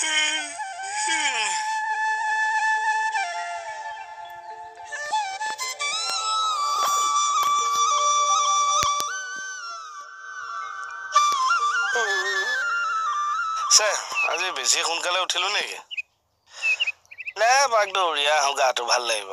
Sir, আজি বেছি সোনকালে উঠিলো নেকি? নাই বাক দৌৰিয়া আহোঁ গাটো ভাল লাগিব।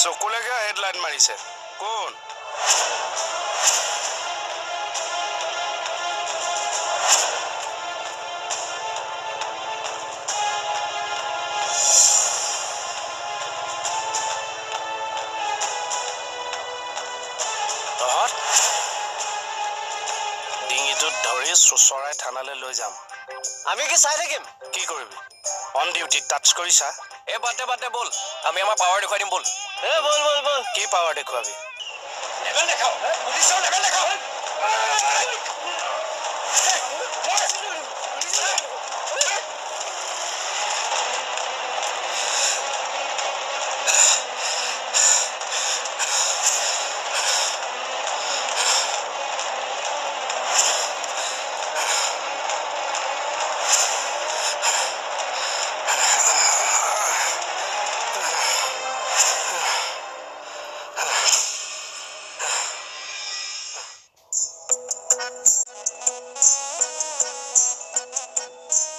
চকুলৈকে হেডলাইট মাৰিছে কোন? ডিঙিটোত ধৰি চুচৰাই থানালৈ লৈ যাম। আমি কি চাই থাকিম? কি কৰিবি? অন ডিউটি টাচ কৰিছা? এ বাদে বল, আমি আমাৰ পাৱাৰ দেখুৱাই দিম বল। বল কি পাৱাৰ দেখুৱাবি? লেভেল দেখাও, পুলিচৰ লেভেল দেখাও।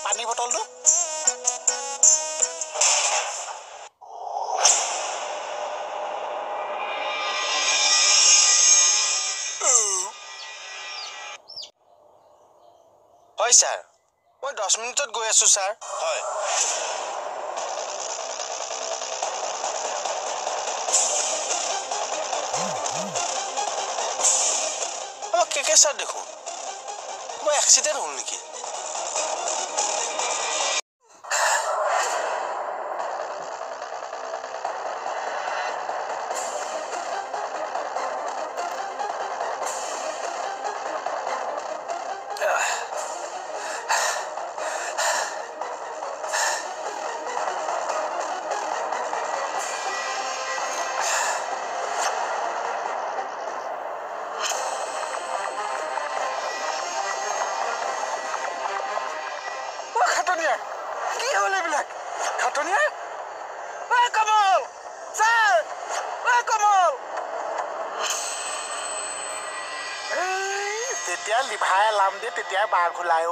পানী বটলটো হয় ছাৰ, মই 10 মিনিটত গৈ আছো ছাৰ। হয় আমাক কে ছাৰ দেখোন মই এক্সিডেণ্ট হ'ল নেকি? কি হ'ল এইবিলাক? খাটনিয়া কমল ছাৰ, কমল যেতিয়া লিভাৰ এলাৰ্ম দিয়ে তেতিয়াই বাঘ ওলায়।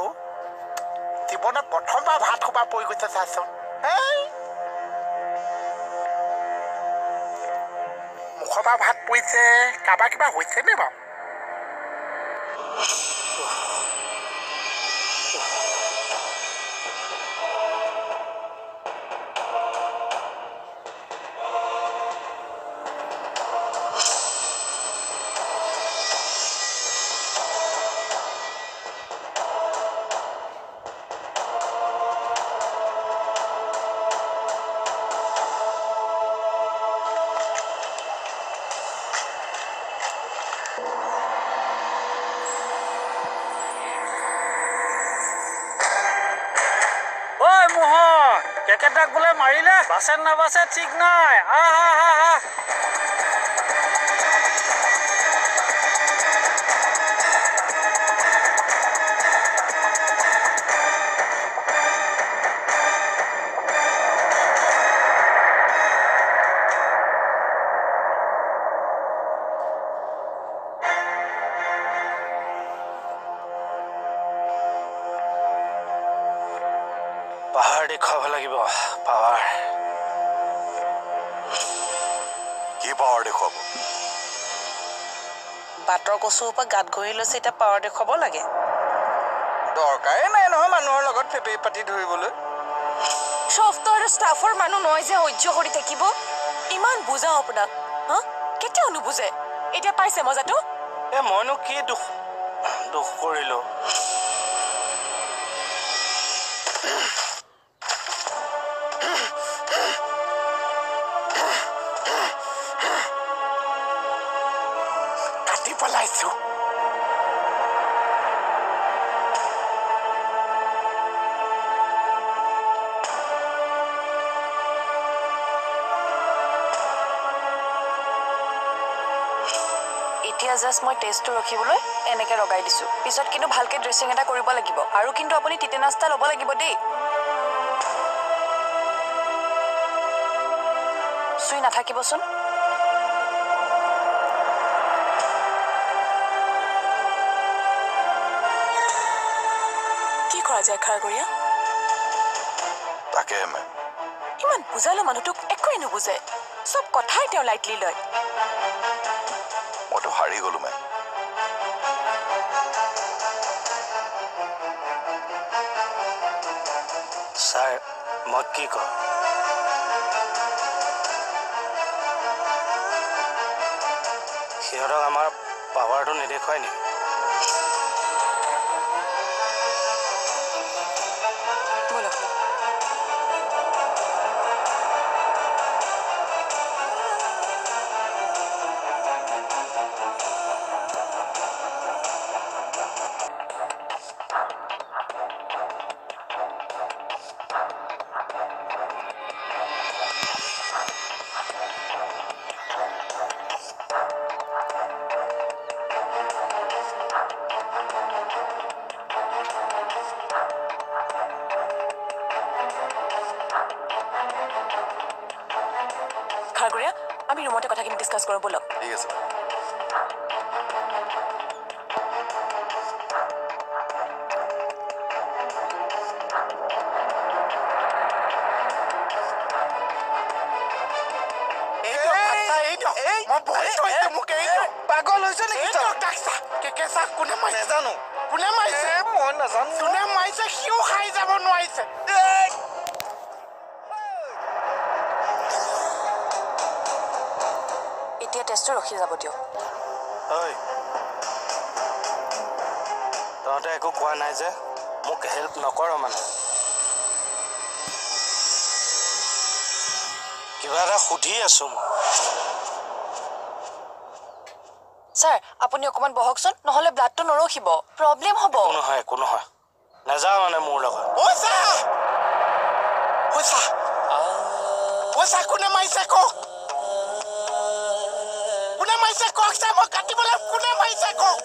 জীৱনত প্ৰথমবাৰ ভাত খোপা পৰি গৈছে চাচোন। মুখৰ পৰা ভাত পৰিছে, কাৰোবাৰ কিবা হৈছে নে বাৰু? কেকেটাক বোলে মাৰিলে, বাছে নাবাছে ঠিক নাই। পাহাৰ দেখুৱাব লাগিব। পাৱাৰ কি পাৱাৰ দেখুৱাব? বাটৰ কচুৰ পৰা গাত ঘঁহি লৈছে, এতিয়া পাৱাৰ দেখুৱাব লাগে? দৰকাৰে নাই নহয় মানুহৰ লগত ফেপেই পাতি ধৰিবলৈ। ছফ্টৱেৰ ষ্টাফৰ মানুহ নহয় যে সহ্য কৰি থাকিব। ইমান বুজাও আপোনাক, কেতিয়াও নুবুজে। এতিয়া পাইছে মজাটো? মইনো কি দুখ কৰিলো? পলাইছো এতিয়া জাষ্ট মই টেষ্টটো ৰখিবলৈ এনেকে লগাই দিছো পিছত কিন্তু ভালকে ড্ৰেছিং এটা কৰিব লাগিব আৰু কিন্তু আপুনি টিটেনাছটা ল'ব লাগিব দেই চুই নাথাকিবচোন কি কৰা যায় খাৰগৰীয়া তাকে মেম ইমান বুজালো মানুহটোক একোৱে নুবুজে চব কথাই তেওঁ লাইটলি লয় মইতো হাৰি গলো মেম ছাৰ মই কি কওঁ সিহঁতক আমাৰ পাৱাৰটো নেদেখুৱাই নেকি বলক খাৰগৰীয়া আমি ৰুমতে কথাখিনি ডিছকাছ কৰোঁ বলক ঠিক আছে পাগল হৈছে নেকি কোনে মাৰিছে নাজানো কোনে মাৰিছে মই নাজানো কোনে মাৰিছে সিও খাই যাব নোৱাৰিছে এতিয়া টেষ্টটো ৰখি যাব দিয়ক ঐ তহঁতে একো কোৱা নাই যে মোক হেল্প নকৰ মানে কিবা এটা সুধি আছো মই ছাৰ আপুনি অকণমান বহকচোন নহ'লে ব্লাডটো নৰখিব প্ৰব্লেম হ'ব একো নহয় নাযাওঁ মানে মোৰ লগত কোনে মাৰিছে কওক কোনে মাৰিছে কওক ছাৰ মই কাটিবলৈ কোনে মাৰিছে কওক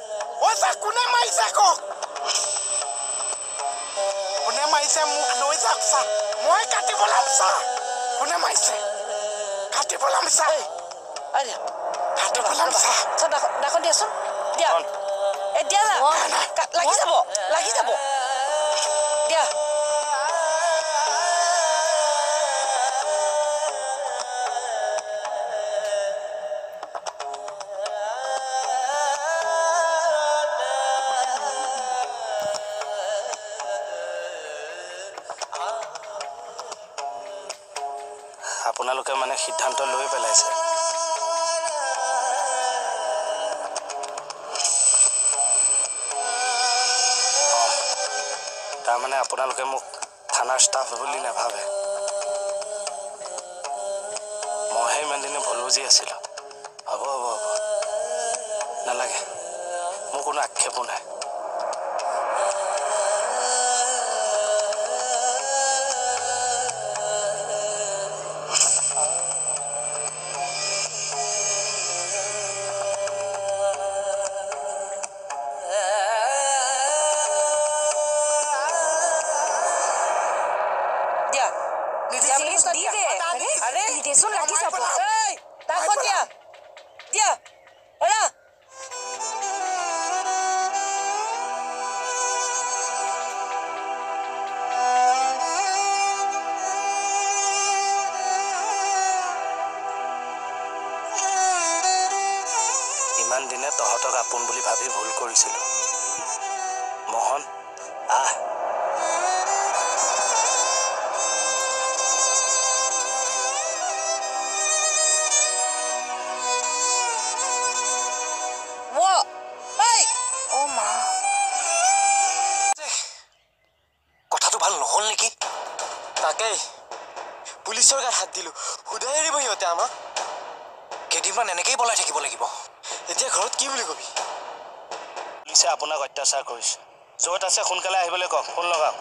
কোনে মাৰিছে কওক কোনে মাৰিছে মোক লৈ যাওক ছাৰ মই কাটিব লাম ছাৰ কোনে মাৰিছে কাটিব লাম ছাৰ কাটিব লাম ছাৰ নাখন দিয়াচোন দিয়া দিয়া লাগি যাব দিয়া আপোনালোকে মানে সিদ্ধান্ত লৈ পেলাইছে তাৰমানে আপোনালোকে মোক থানাৰ ষ্টাফ বুলি নাভাবে মইহে ইমান দিনে ভুল বুজি আছিলো হ'ব নালাগে মোৰ কোনো আক্ষেপো নাই দেচোন লাগি যাব তাখন দিয়া দিয়া অৰা ইমান দিনে তহঁতক আপোন বুলি ভাবি ভুল কৰিছিলো মোহন আহ পুলিচৰ গাত হাত দিলো হুদাই এৰিব সিহঁতে আমাক কেইদিনমান এনেকেই পলাই থাকিব লাগিব এতিয়া ঘৰত কি বুলি কবি পুলিচে আপোনাক অত্যাচাৰ কৰিছে য'ত আছে সোনকালে আহিবলৈ কওক ফোন লগাওক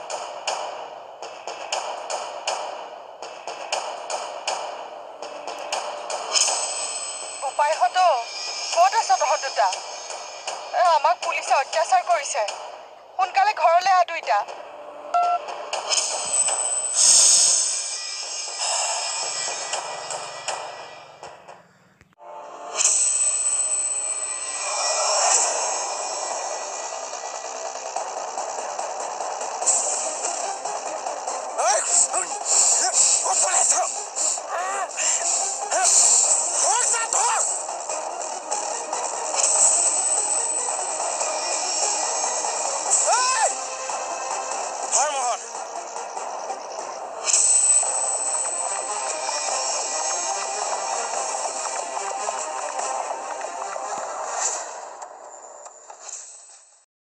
উপায়হতো ক'ত আছ তহঁত দুটা আমাক পুলিচে অত্যাচাৰ কৰিছে সোনকালে ঘৰলৈ আহ দুইটা